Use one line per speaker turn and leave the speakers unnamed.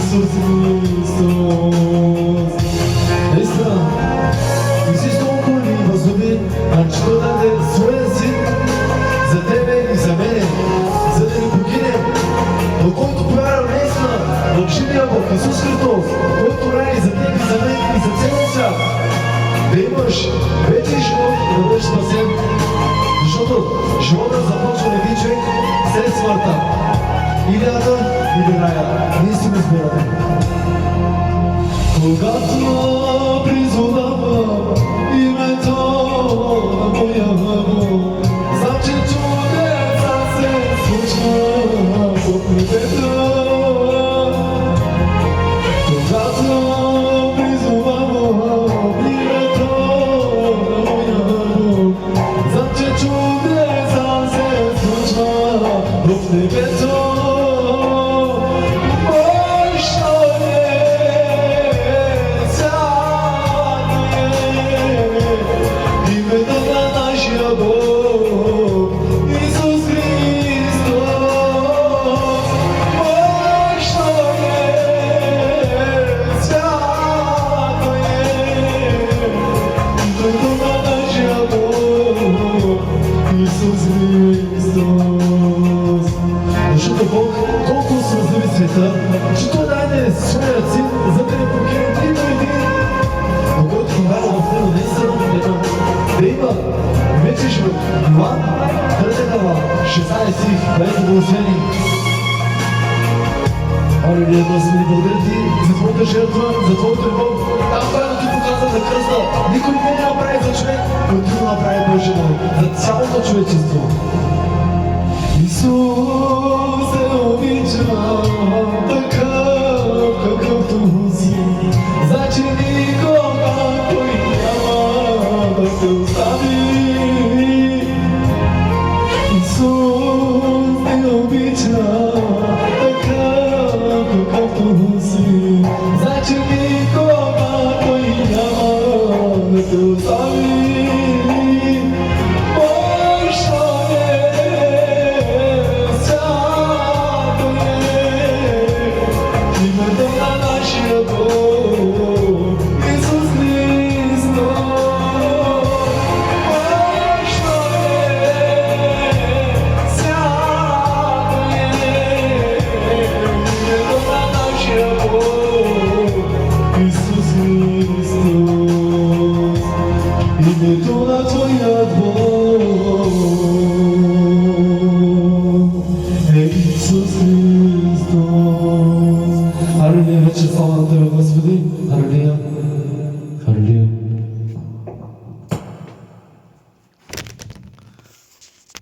Исус Христос. Наистина, Исус толкова ни възлюби, че Той даде своя син за тебе и за мене, за да ни покине. Но който повярва наистина в живия Бог, Исус Христос, който ради за теб и за мен и за целия свят, да имаш вече живот и да бъдеш спасен. Защото живота започва на един човек след смъртта. Или ада, или рая. Ние си го избираме. Когато призовава името на моя Бог, знам, че чудеса се случва под небето. Когато призовава името на моя Бог, знам, че чудеса се случва в небето. Защото Бог толкова се възлюби света, че Той даде своя син, за да ни покине един до един. Но който повярва в него наистина, да има вече живот. Йоан, 3 глава, 16 стих, бъдете благословени. Алелуя, Господи, благодаря Ти за Твоята жертва, за Твоята любов. Там, когато Ти показа на кръста, никой не направи за човек, който Ти го направи Божия народ, за цялото човечество. Исус те обичам такъв, какъвто си, значи никога Той няма да те остави. Исус те обичам такъв, какъвто си, значи никога Той няма да те остави. Името на Твоя Бог е Исус Христос. Алелуя, вече слава на Тебе, Господи.